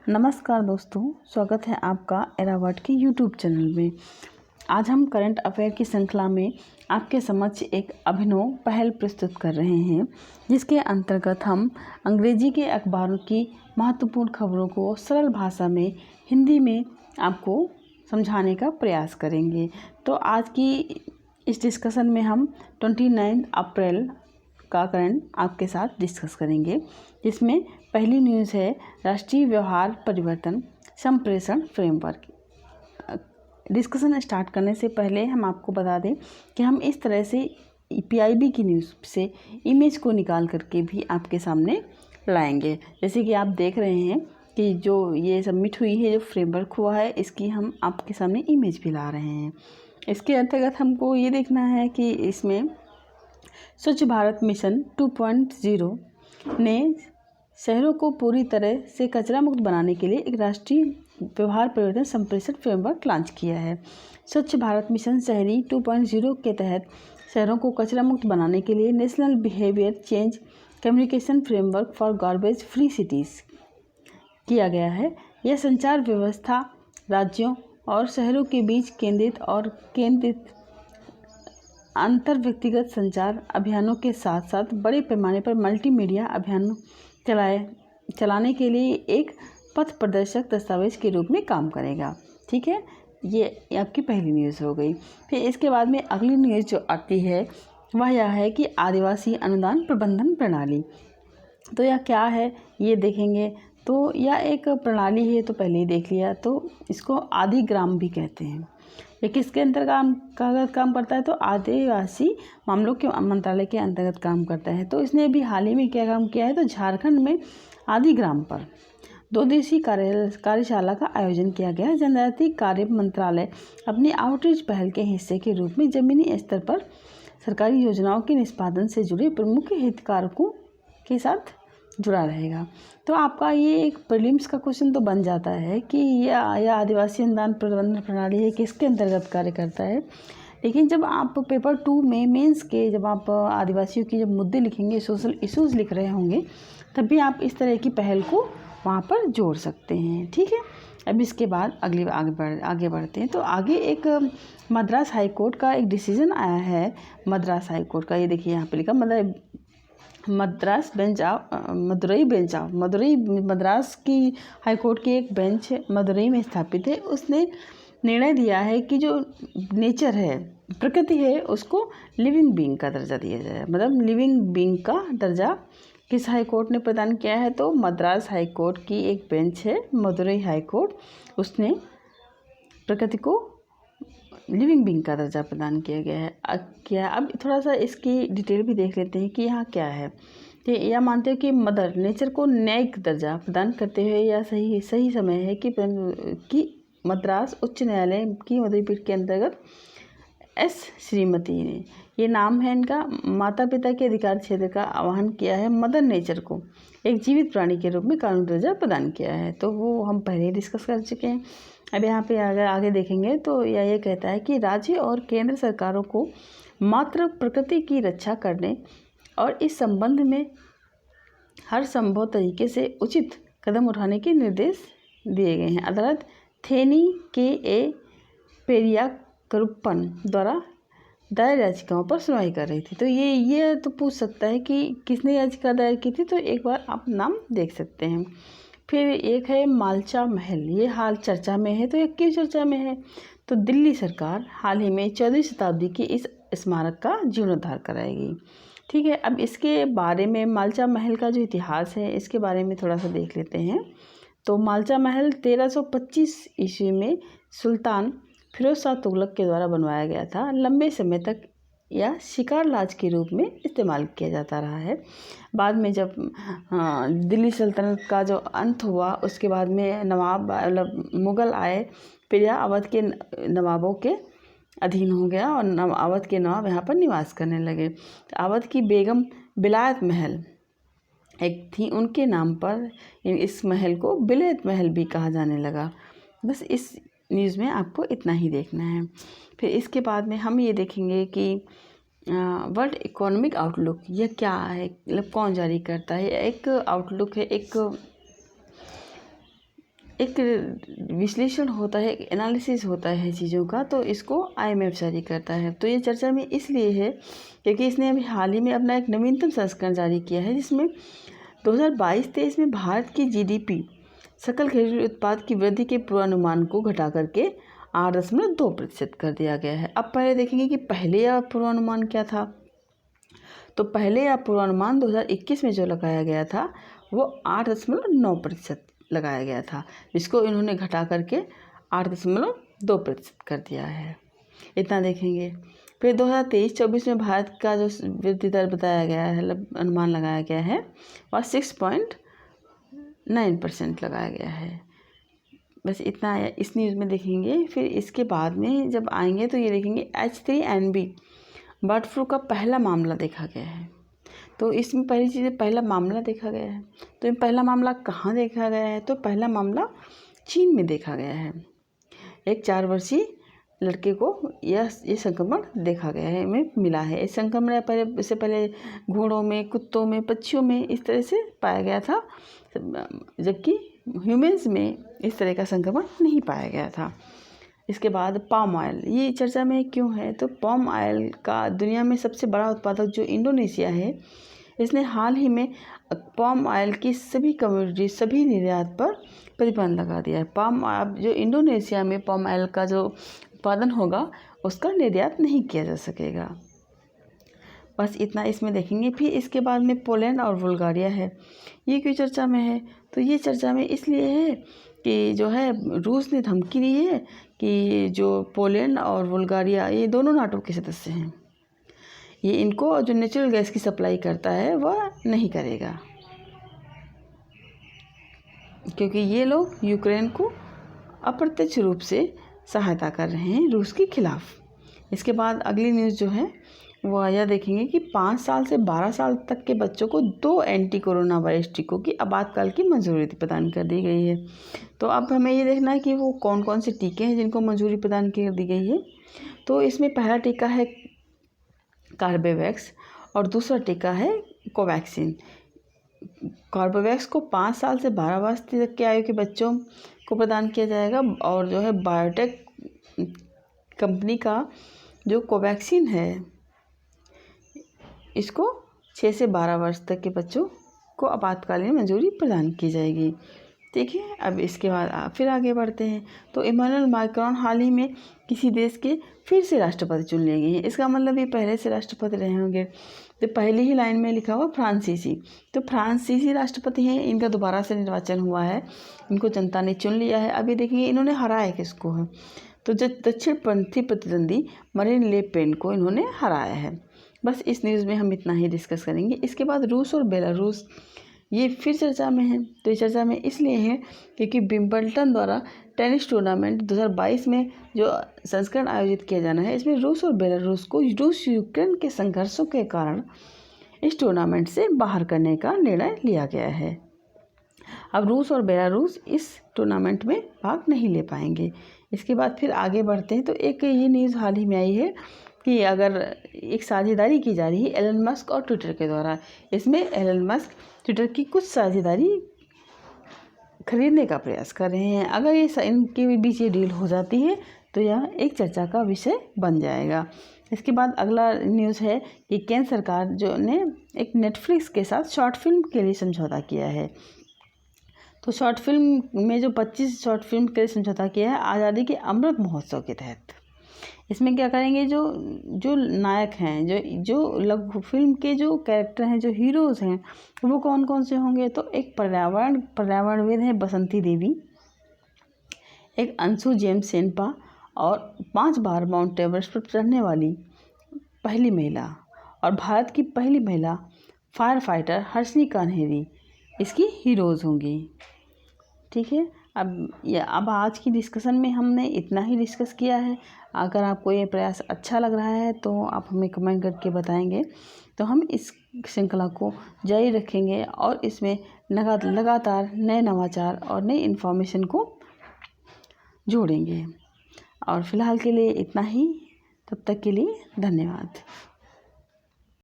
नमस्कार दोस्तों, स्वागत है आपका एरावर्ड के यूट्यूब चैनल में। आज हम करंट अफेयर की श्रृंखला में आपके समक्ष एक अभिनव पहल प्रस्तुत कर रहे हैं, जिसके अंतर्गत हम अंग्रेजी के अखबारों की महत्वपूर्ण खबरों को सरल भाषा में हिंदी में आपको समझाने का प्रयास करेंगे। तो आज की इस डिस्कशन में हम 29 अप्रैल का करंट आपके साथ डिस्कस करेंगे, जिसमें पहली न्यूज़ है राष्ट्रीय व्यवहार परिवर्तन संप्रेषण फ्रेमवर्क। डिस्कशन स्टार्ट करने से पहले हम आपको बता दें कि हम इस तरह से पीआईबी की न्यूज़ से इमेज को निकाल करके भी आपके सामने लाएंगे। जैसे कि आप देख रहे हैं कि जो ये सबमिट हुई है, जो फ्रेमवर्क हुआ है, इसकी हम आपके सामने इमेज भी ला रहे हैं। इसके अंतर्गत हमको ये देखना है कि इसमें स्वच्छ भारत मिशन 2.0 ने शहरों को पूरी तरह से कचरा मुक्त बनाने के लिए एक राष्ट्रीय व्यवहार परिवर्तन संप्रेषण फ्रेमवर्क लॉन्च किया है। स्वच्छ भारत मिशन शहरी 2.0 के तहत शहरों को कचरा मुक्त बनाने के लिए national behaviour change communication framework for garbage free cities किया गया है। यह संचार व्यवस्था राज्यों और शहरों के बीच केंद्रित अंतर व्यक्तिगत संचार अभियानों के साथ साथ बड़े पैमाने पर मल्टीमीडिया अभियान चलाने के लिए एक पथ प्रदर्शक दस्तावेज के रूप में काम करेगा। ठीक है, ये आपकी पहली न्यूज़ हो गई। फिर इसके बाद में अगली न्यूज़ जो आती है वह यह है कि आदिवासी अनुदान प्रबंधन प्रणाली। तो यह क्या है ये देखेंगे। तो यह एक प्रणाली है, तो पहले ही देख लिया। तो इसको आदि ग्राम भी कहते हैं। ये किसके अंतर्गत काम करता है? तो आदिवासी मामलों के मंत्रालय के अंतर्गत काम करता है। तो इसने अभी हाल ही में क्या काम किया है? तो झारखंड में आदि ग्राम पर 2 दिवसीय कार्यशाला का आयोजन किया गया है। जनजातीय कार्य मंत्रालय अपनी आउटरीच पहल के हिस्से के रूप में जमीनी स्तर पर सरकारी योजनाओं के निष्पादन से जुड़े प्रमुख हितधारकों के साथ जुड़ा रहेगा। तो आपका ये एक प्रीलिम्स का क्वेश्चन तो बन जाता है कि यह आदिवासी अनुदान प्रबंधन प्रणाली है, किसके अंतर्गत कार्य करता है। लेकिन जब आप पेपर 2 में मेंस के जब आप आदिवासियों की जब मुद्दे लिखेंगे, सोशल इश्यूज़ लिख रहे होंगे, तब भी आप इस तरह की पहल को वहाँ पर जोड़ सकते हैं। ठीक है, अब इसके बाद आगे बढ़ते हैं। तो आगे एक मद्रास हाई कोर्ट का एक डिसीजन आया है। मद्रास हाई कोर्ट का ये देखिए यहाँ पे लिखा मद्रास की हाई कोर्ट की एक बेंच मदुरई में स्थापित है। उसने निर्णय दिया है कि जो नेचर है, प्रकृति है, उसको लिविंग बीइंग का दर्जा दिया जाए। मतलब लिविंग बीइंग का दर्जा किस हाई कोर्ट ने प्रदान किया है? तो मद्रास हाई कोर्ट की एक बेंच है, मदुरई हाई कोर्ट, उसने प्रकृति को लिविंग बीइंग का दर्जा प्रदान किया गया है। अब थोड़ा सा इसकी डिटेल भी देख लेते हैं कि यहाँ क्या है। तो यह मानते हैं कि मदर नेचर को न्यायिक दर्जा प्रदान करते हुए यह सही समय है कि मद्रास उच्च न्यायालय की मदुरई पीठ के अंतर्गत एस श्रीमती ने, ये नाम है इनका, माता पिता के अधिकार क्षेत्र का आह्वान किया है। मदर नेचर को एक जीवित प्राणी के रूप में कानूनी दर्जा प्रदान किया है। तो वो हम पहले ही डिस्कस कर चुके हैं। अब यहाँ पे अगर आगे देखेंगे तो यह कहता है कि राज्य और केंद्र सरकारों को मात्र प्रकृति की रक्षा करने और इस संबंध में हर संभव तरीके से उचित कदम उठाने के निर्देश दिए गए हैं। अदालत थेनी के ए पेरिया करुप्पन द्वारा दायर याचिकाओं पर सुनवाई कर रही थी। तो ये तो पूछ सकता है कि किसने याचिका दायर की थी, तो एक बार आप नाम देख सकते हैं। फिर एक है मालचा महल, ये हाल चर्चा में है। तो ये क्यों चर्चा में है? तो दिल्ली सरकार हाल ही में 14वीं शताब्दी की इस स्मारक का जीर्णोद्धार कराएगी। ठीक है, अब इसके बारे में मालचा महल का जो इतिहास है, इसके बारे में थोड़ा सा देख लेते हैं। तो मालचा महल 1325 ईस्वी में सुल्तान फिरोज शाह तुगलक के द्वारा बनवाया गया था। लंबे समय तक यह शिकार लाज के रूप में इस्तेमाल किया जाता रहा है। बाद में जब दिल्ली सल्तनत का जो अंत हुआ, उसके बाद में नवाब मतलब मुग़ल आए, फिर यह अवध के नवाबों के अधीन हो गया और अवध के नवाब यहाँ पर निवास करने लगे। अवध की बेगम बिलायत महल एक थी, उनके नाम पर इस महल को बिलायत महल भी कहा जाने लगा। बस इस न्यूज़ में आपको इतना ही देखना है। फिर इसके बाद में हम ये देखेंगे कि वर्ल्ड इकोनॉमिक आउटलुक यह क्या है, मतलब कौन जारी करता है। एक आउटलुक है, एक एक विश्लेषण होता है, एक एनालिसिस होता है चीज़ों का, तो इसको IMF जारी करता है। तो ये चर्चा में इसलिए है क्योंकि इसने अभी हाल ही में अपना एक नवीनतम संस्करण जारी किया है, जिसमें 2022-23 में भारत की GDP सकल घरेलू उत्पाद की वृद्धि के पूर्वानुमान को घटा करके 8.2% कर दिया गया है। अब पहले देखेंगे कि पहले यह पूर्वानुमान क्या था। तो पहले यह पूर्वानुमान 2021 में जो लगाया गया था वो 8.9% लगाया गया था, जिसको इन्होंने घटा करके 8.2% कर दिया है। इतना देखेंगे। फिर 2023-24 में भारत का जो वृद्धि दर बताया गया है, अनुमान लगाया गया है, वह 6.9% लगाया गया है। बस इतना है इस न्यूज़ में देखेंगे। फिर इसके बाद में जब आएंगे तो ये देखेंगे H3N1 बर्ड फ्लू का पहला मामला देखा गया है। तो इसमें पहली चीज़ पहला मामला देखा गया है। तो ये पहला मामला कहाँ देखा गया है? तो पहला मामला चीन में देखा गया है। एक 4 वर्षीय लड़के को ये संक्रमण देखा गया है, में मिला है। इस संक्रमण इससे पहले घोड़ों में, कुत्तों में, पक्षियों में इस तरह से पाया गया था, जबकि ह्यूमन्स में इस तरह का संक्रमण नहीं पाया गया था। इसके बाद पाम ऑयल, ये चर्चा में क्यों है? तो पाम ऑयल का दुनिया में सबसे बड़ा उत्पादक जो इंडोनेशिया है, इसने हाल ही में पाम ऑयल की सभी कमोडिटी, सभी निर्यात पर प्रतिबंध लगा दिया है। पाम ऑयल जो इंडोनेशिया में पाम ऑयल का जो उत्पादन होगा उसका निर्यात नहीं किया जा सकेगा। बस इतना इसमें देखेंगे। फिर इसके बाद में पोलैंड और बुल्गारिया है। ये क्यों चर्चा में है? तो ये चर्चा में इसलिए है कि जो है रूस ने धमकी दी है कि जो पोलैंड और बुल्गारिया ये दोनों नाटो के सदस्य हैं, ये इनको जो नेचुरल गैस की सप्लाई करता है वह नहीं करेगा, क्योंकि ये लोग यूक्रेन को अप्रत्यक्ष रूप से सहायता कर रहे हैं रूस के खिलाफ। इसके बाद अगली न्यूज़ जो है वो यह देखेंगे कि 5 साल से 12 साल तक के बच्चों को 2 एंटी कोरोना वायरस टीकों की आपातकाल की मंजूरी प्रदान कर दी गई है। तो अब हमें ये देखना है कि वो कौन कौन से टीके हैं जिनको मंजूरी प्रदान कर दी गई है। तो इसमें पहला टीका है कार्बेवैक्स और दूसरा टीका है कोवैक्सीन। कार्बेवैक्स को 5 साल से 12 वर्ष तक के आयु के बच्चों को प्रदान किया जाएगा, और जो है बायोटेक कंपनी का जो कोवैक्सीन है इसको 6 से 12 वर्ष तक के बच्चों को आपातकालीन मंजूरी प्रदान की जाएगी। ठीक है, अब इसके बाद फिर आगे बढ़ते हैं। तो इमैनुअल मैक्रोन हाल ही में किसी देश के फिर से राष्ट्रपति चुन लिए गए हैं। इसका मतलब ये पहले से राष्ट्रपति रहे होंगे। तो पहली ही लाइन में लिखा हुआ फ्रांसीसी, तो फ्रांसीसी राष्ट्रपति हैं, इनका दोबारा से निर्वाचन हुआ है, इनको जनता ने चुन लिया है। अभी देखिए इन्होंने हराया किसको है? तो जो दक्षिणपंथी प्रतिद्वंदी मरीन ले पेन को इन्होंने हराया है। बस इस न्यूज़ में हम इतना ही डिस्कस करेंगे। इसके बाद रूस और बेलारूस ये फिर चर्चा में है। तो ये चर्चा में इसलिए है क्योंकि विंबलडन द्वारा टेनिस टूर्नामेंट 2022 में जो संस्करण आयोजित किया जाना है, इसमें रूस और बेलारूस को रूस यूक्रेन के संघर्षों के कारण इस टूर्नामेंट से बाहर करने का निर्णय लिया गया है। अब रूस और बेलारूस इस टूर्नामेंट में भाग नहीं ले पाएंगे। इसके बाद फिर आगे बढ़ते हैं। तो एक ये न्यूज़ हाल ही में आई है कि अगर एक साझेदारी की जा रही है एलन मस्क और ट्विटर के द्वारा। इसमें एलन मस्क ट्विटर की कुछ साझेदारी खरीदने का प्रयास कर रहे हैं। अगर ये इनके बीच ये डील हो जाती है तो यह एक चर्चा का विषय बन जाएगा। इसके बाद अगला न्यूज़ है कि केंद्र सरकार जो ने एक नेटफ्लिक्स के साथ शॉर्ट फिल्म के लिए समझौता किया है। तो शॉर्ट फिल्म में जो 25 शॉर्ट फिल्म के लिए समझौता किया है आज़ादी के अमृत महोत्सव के तहत। इसमें क्या करेंगे, जो नायक हैं, जो लघु फिल्म के जो कैरेक्टर हैं, जो हीरोज़ हैं, वो कौन कौन से होंगे? तो एक पर्यावरणविद है बसंती देवी, एक अंशु जेम्स सेनपा, और 5 बार माउंट एवरेस्ट पर चढ़ने वाली पहली महिला और भारत की पहली महिला फायर फाइटर हर्षिनी कान्हेरी इसकी हीरोज़ होंगी। ठीक है, अब आज की डिस्कशन में हमने इतना ही डिस्कस किया है। अगर आपको ये प्रयास अच्छा लग रहा है तो आप हमें कमेंट करके बताएंगे, तो हम इस श्रृंखला को जारी रखेंगे और इसमें लगातार नए नवाचार और नई इन्फॉर्मेशन को जोड़ेंगे। और फिलहाल के लिए इतना ही, तब तक के लिए धन्यवाद।